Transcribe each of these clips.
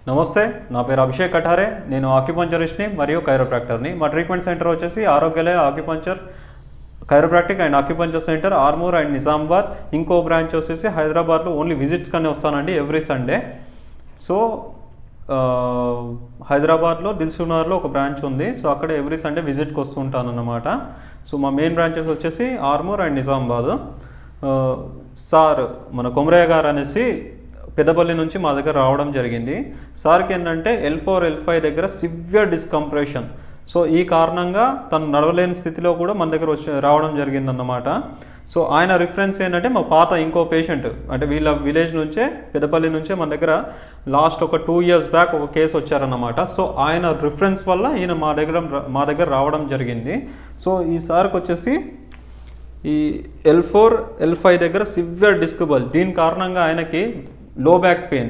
నమస్తే, నా పేరు అభిషేక్ కఠారే. నేను ఆక్యుపంచరిస్ట్ని మరియు కైరోప్రాక్టర్ని. మా ట్రీట్మెంట్ సెంటర్ వచ్చేసి Arogyalaya acupuncture chiropractic and acupuncture centre, Armoor and Nizamabad. ఇంకో బ్రాంచ్ వచ్చేసి హైదరాబాద్లో ఓన్లీ విజిట్స్ కానీ వస్తానండి ఎవ్రీ సండే. సో హైదరాబాద్లో దిల్సుఖ్నగర్లో ఒక బ్రాంచ్ ఉంది. సో అక్కడ ఎవ్రీ సండే విజిట్కి వస్తుంటాను అన్నమాట. సో మా మెయిన్ బ్రాంచెస్ వచ్చేసి ఆర్మూర్ అండ్ నిజామాబాద్. సార్ మన కొమరయ్య గారు అనేసి పెద్దపల్లి నుంచి మా దగ్గర రావడం జరిగింది. సార్కి ఏంటంటే L4 L5 దగ్గర సివియర్ డిస్కంప్రెషన్. సో ఈ కారణంగా తను నడవలేని స్థితిలో కూడా మన దగ్గర రావడం జరిగిందన్నమాట. సో ఆయన రిఫరెన్స్ ఏంటంటే మా పాత ఇంకో పేషెంట్, అంటే వీళ్ళ విలేజ్ నుంచే పెద్దపల్లి నుంచే మన దగ్గర లాస్ట్ ఒక 2 years బ్యాక్ ఒక కేసు వచ్చారన్నమాట. సో ఆయన రిఫరెన్స్ వల్ల ఈయన మా దగ్గర రావడం జరిగింది. సో ఈ సార్కి వచ్చేసి ఈ L4 L5 దగ్గర సివియర్ డిస్క్ బల్జ్, దీని కారణంగా ఆయనకి లో బ్యాక్ పెయిన్,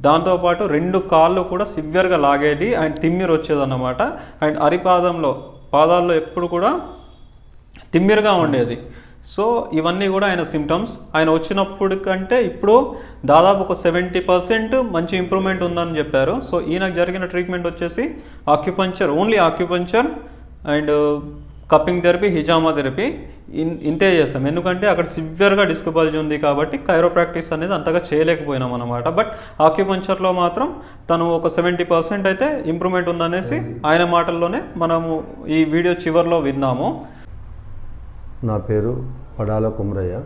దాంతోపాటు 2 కాళ్ళు కూడా సివియర్గా లాగేది అండ్ తిమ్మిరి వచ్చేదన్నమాట. అండ్ పాదాల్లో ఎప్పుడు కూడా తిమ్మిరిగా ఉండేది. సో ఇవన్నీ కూడా ఆయన సిమ్టమ్స్. ఆయన వచ్చినప్పుడు కంటే ఇప్పుడు దాదాపు ఒక 70% మంచి ఇంప్రూవ్మెంట్ ఉందని చెప్పారు. సో ఈయనకు జరిగిన ట్రీట్మెంట్ వచ్చేసి acupuncture, only acupuncture and cupping therapy, హిజామా థెరపీ ఇంతే చేస్తాం. ఎందుకంటే అక్కడ సివియర్గా డిస్క్ బల్జ్ ఉంది కాబట్టి కైరోప్రాక్టిక్స్ అనేది అంతగా చేయలేకపోయినాం అనమాట. బట్ ఆక్యుపంచర్లో మాత్రం తను ఒక 70% అయితే ఇంప్రూవ్మెంట్ ఉందనేసి ఆయన మాటల్లోనే మనము ఈ వీడియో చివరిలో విన్నాము. నా పేరు పడాల కొమరయ్య,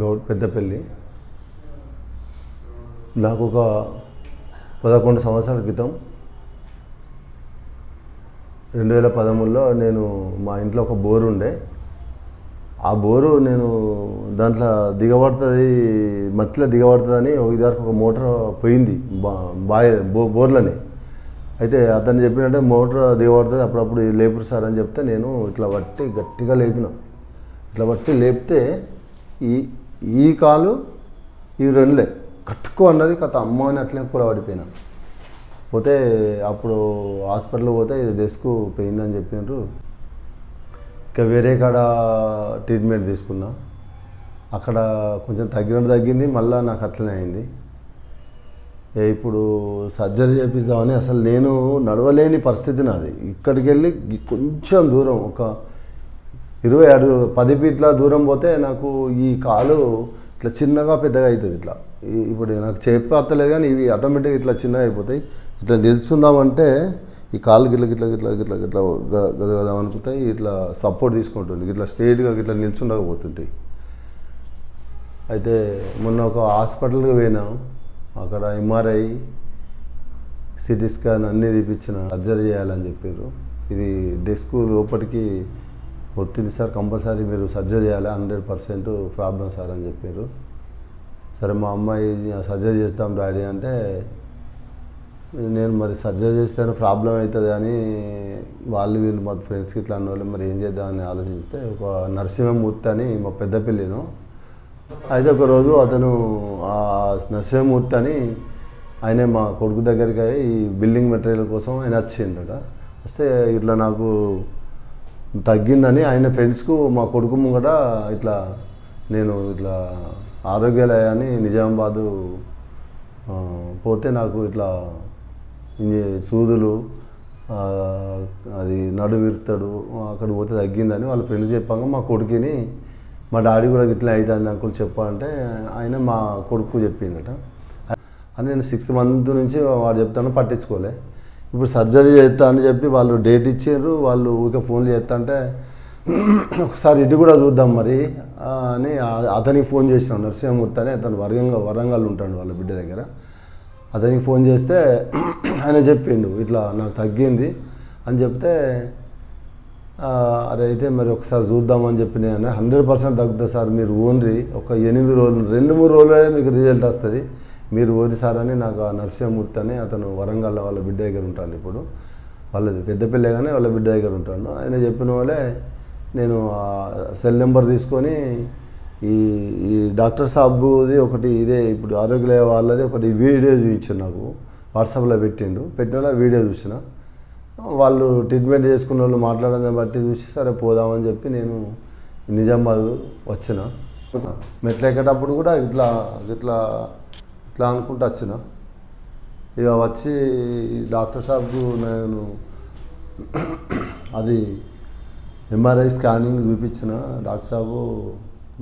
గౌడ్, పెద్దపల్లి. నాకు ఒక 11 సంవత్సరాల క్రితం 2013లో నేను మా ఇంట్లో ఒక బోరు ఉండే. ఆ బోరు నేను దాంట్లో దిగబడుతుంది, మట్టిలో దిగబడుతుందని ఇదివరకు ఒక మోటార్ పోయింది బోర్లని. అయితే అతను చెప్పినట్టే మోటార్ దిగబడుతుంది, అప్పుడప్పుడు లేపురు సార్ అని చెప్తే నేను ఇట్లా బట్టి గట్టిగా లేపిన. ఇట్లా బట్టి లేపితే ఈ కాలు ఈ రెండులే కట్టుకో అన్నది కథ అమ్మ అని అట్లే కూడా పడిపోయినా. పోతే అప్పుడు హాస్పిటల్కి పోతే ఇది డెస్క్ పోయిందని చెప్పినారు. ఇంకా వేరే కాడ ట్రీట్మెంట్ తీసుకున్నా. అక్కడ కొంచెం తగ్గింది, మళ్ళీ నాకు అట్లనే అయింది. ఇప్పుడు సర్జరీ చేపిద్దామని అసలు నేను నడవలేని పరిస్థితి నాది. ఇక్కడికి వెళ్ళి కొంచెం దూరం, ఒక 10 ఫీట్ల దూరం పోతే నాకు ఈ కాలు ఇట్లా చిన్నగా పెద్దగా అవుతుంది. ఇట్లా ఇప్పుడు నాకు చెప్పలేదు కానీ ఇవి ఆటోమేటిక్గా ఇట్లా చిన్నగా అయిపోతాయి. ఇట్లా నిల్చుందామంటే ఈ కాలు గిట్ల గదగదాం అనుకుంటాయి. ఇట్లా సపోర్ట్ తీసుకుంటుంది, ఇట్లా స్ట్రైట్గా ఇట్లా నిల్చుండకపోతుంటాయి. అయితే మొన్న ఒక హాస్పిటల్కి పోయినాం. అక్కడ MRI, CT స్కాన్ అన్నీ తీపిచ్చిన, సర్జరీ చేయాలని చెప్పారు. ఇది డెస్క్ లోపలికి వచ్చింది సార్, కంపల్సరీ మీరు సర్జరీ చేయాలి, 100% ప్రాబ్లం సార్ అని చెప్పారు. సరే మా అమ్మాయి సర్జరీ చేస్తాం డాడీ అంటే, నేను మరి సర్జరీ చేస్తే ప్రాబ్లం అవుతుంది అని వీళ్ళు మా ఫ్రెండ్స్కి ఇట్లా అన్నవాళ్ళు మరి ఏం చేద్దామని ఆలోచిస్తే ఒక నరసింహమూర్తి అని మా పెద్దపల్లిను. అయితే ఒకరోజు అతను ఆ నరసింహమూర్తి అని ఆయనే మా కొడుకు దగ్గరికి ఈ బిల్డింగ్ మెటీరియల్ కోసం ఆయన వచ్చిండట. వస్తే ఇట్లా నాకు తగ్గిందని ఆయన ఫ్రెండ్స్కు మా కొడుకు ముంగట ఇట్లా నేను ఇట్లా ఆరోగ్యాలయ అని నిజామాబాదు పోతే నాకు ఇట్లా సూదులు, అది నడువిరుతాడు, అక్కడ పోతే తగ్గిందని వాళ్ళ ఫ్రెండ్స్ చెప్పాక మా కొడుకుని మా డాడీ కూడా ఇట్లా అవుతుంది అంకుల్ చెప్పాలంటే ఆయన మా కొడుకు చెప్పిందట. అని నేను 6th month నుంచి వాడు చెప్తాను పట్టించుకోలే. ఇప్పుడు సర్జరీ చేస్తా అని చెప్పి వాళ్ళు డేట్ ఇచ్చారు. వాళ్ళు ఊరికే ఫోన్లు చేస్తా అంటే ఒకసారి ఇటు కూడా చూద్దాం మరి అని అతనికి ఫోన్ చేసినాం. నరసింహమూర్తి అని అతను వరంగల్ ఉంటాడు వాళ్ళ బిడ్డ దగ్గర. అతనికి ఫోన్ చేస్తే ఆయన చెప్పిండు ఇట్లా నాకు తగ్గింది అని చెప్తే, అరే అయితే మరి ఒకసారి చూద్దామని చెప్పి నేను 100% తగ్గుతుంది సార్, మీరు ఓన్రీ ఒక 8 రోజులు 2-3 రోజులే మీకు రిజల్ట్ వస్తుంది, మీరు ఓరి సార్ అని నాకు ఆ నరసింహమూర్తి అని అతను వరంగల్లో వాళ్ళ బిడ్డ దగ్గర ఉంటాడు. ఇప్పుడు వాళ్ళది పెద్దపల్లె కానీ వాళ్ళ బిడ్డ దగ్గర ఉంటాడు. ఆయన చెప్పిన వాళ్ళే నేను సెల్ నెంబర్ తీసుకొని ఈ డాక్టర్ సాబుది ఒకటి ఇదే ఇప్పుడు ఆరోగ్యలయ వాళ్ళది ఒకటి వీడియో చూపించాను, నాకు వాట్సాప్లో పెట్టిన వాళ్ళ వీడియో చూసిన. వాళ్ళు ట్రీట్మెంట్ చేసుకున్న వాళ్ళు మాట్లాడదాన్ని బట్టి చూసి సరే పోదామని చెప్పి నేను నిజామాబాద్ వచ్చిన. మెట్లు ఎక్కేటప్పుడు కూడా ఇట్లా ఇట్లా ఇట్లా అనుకుంటూ వచ్చిన. ఇక వచ్చి డాక్టర్ సాబ్కు నేను అది ఎంఆర్ఐ స్కానింగ్ చూపించిన. డాక్టర్ సాబు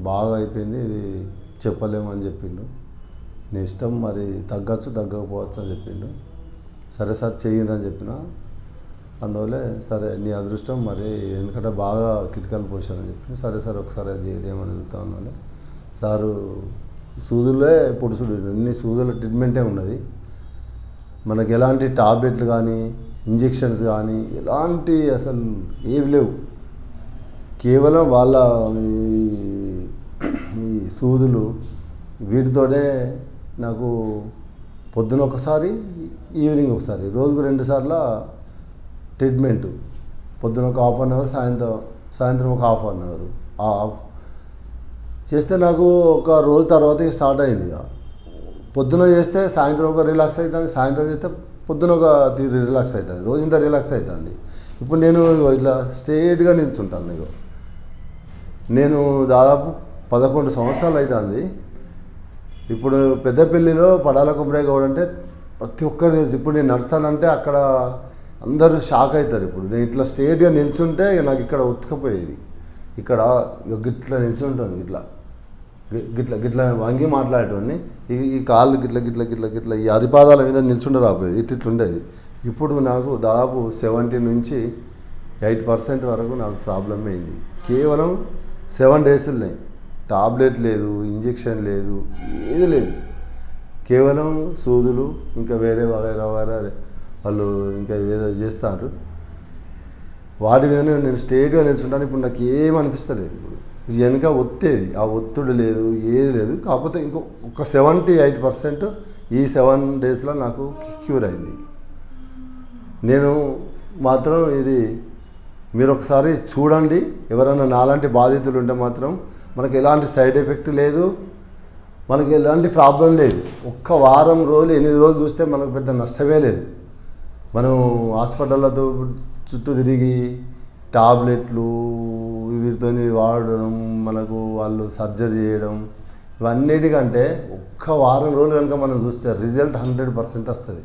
బాగా అయిపోయింది, ఇది చెప్పలేమని చెప్పిండు. నీ ఇష్టం, మరి తగ్గచ్చు తగ్గకపోవచ్చు అని చెప్పిండు. సరే సార్ చెయ్యండి అని చెప్పిన. అందువల్లే సరే నీ అదృష్టం, మరి ఎందుకంటే బాగా కిటికలు పోసానని చెప్పి సరే సార్ ఒకసారి అది చేయమని అడుగుతా ఉన్నాలే. సారు సూదులే పొడుచుడు, అన్ని సూదుల ట్రీట్మెంటే ఉన్నది. మనకి ఎలాంటి టాబ్లెట్లు కానీ ఇంజెక్షన్స్ కానీ ఎలాంటి అసలు ఏవి లేవు. కేవలం వాళ్ళ ఈ సూదులు వీటితోనే నాకు పొద్దున ఒకసారి ఈవినింగ్ ఒకసారి రోజుకు 2 సార్లు ట్రీట్మెంటు. పొద్దున ఒక ½ అవర్, సాయంత్రం ఒక ½ అవర్ చేస్తే నాకు ఒక రోజు తర్వాత స్టార్ట్ అయింది. ఇక పొద్దున చేస్తే సాయంత్రం ఒక రిలాక్స్ అవుతుంది, సాయంత్రం చేస్తే పొద్దున ఒక రిలాక్స్ అవుతుంది, రోజు ఇంత రిలాక్స్ అవుతుంది. ఇప్పుడు నేను ఇట్లా స్ట్రేట్గా నిల్చుంటాను. నేను దాదాపు 11 సంవత్సరాలు అవుతుంది. ఇప్పుడు పెద్దపల్లిలో పడాల కొమరయ్య గౌడ్ అంటే ప్రతి ఒక్కరు తెలుసు. ఇప్పుడు నేను నడుస్తానంటే అక్కడ అందరూ షాక్ అవుతారు. ఇప్పుడు నేను ఇట్లా స్ట్రేట్గా నిల్చుంటే నాకు ఇక్కడ ఉతకపోయేది. ఇక్కడ గిట్లా నిల్చుంటాను, ఇట్లా గిట్లా గిట్లా వంగి మాట్లాడేటోని. ఈ కాళ్ళు గిట్ల గిట్ల గిట్ల గిట్ల ఈ అరిపాదాల మీద నిల్చుండే రాపోయేది, ఇట్లుండేది. ఇప్పుడు నాకు దాదాపు 70 నుంచి 8% వరకు నాకు ప్రాబ్లం అయింది. కేవలం 7 days ఉన్నాయి. టాబ్లెట్ లేదు, ఇంజెక్షన్ లేదు, ఏది లేదు. కేవలం సూదులు, ఇంకా వేరే వగైరా వాళ్ళు ఇంకా ఏదో చేస్తారు. వాటి మీదనే నేను స్ట్రేట్గా నిల్చుంటాను. ఇప్పుడు నాకు ఏమనిపిస్తలేదు. ఇప్పుడు వెనుక ఒత్తేది, ఆ ఒత్తిడి లేదు, ఏది లేదు. కాకపోతే ఒక 78% ఈ 7 daysలో నాకు క్యూర్ అయింది. నేను మాత్రం ఇది మీరు ఒకసారి చూడండి. ఎవరైనా నాలాంటి బాధితులు ఉంటే మాత్రం మనకి ఎలాంటి సైడ్ ఎఫెక్ట్ లేదు, మనకి ఎలాంటి ప్రాబ్లం లేదు. ఒక్క వారం రోజులు 8 రోజులు చూస్తే మనకు పెద్ద నష్టమే లేదు. మనం హాస్పిటళ్ళతో చుట్టూ తిరిగి టాబ్లెట్లు వీటితో వాడడం, మనకు వాళ్ళు సర్జరీ చేయడం, ఇవన్నిటికంటే ఒక్క వారం రోజులు కనుక మనం చూస్తే రిజల్ట్ 100% వస్తుంది.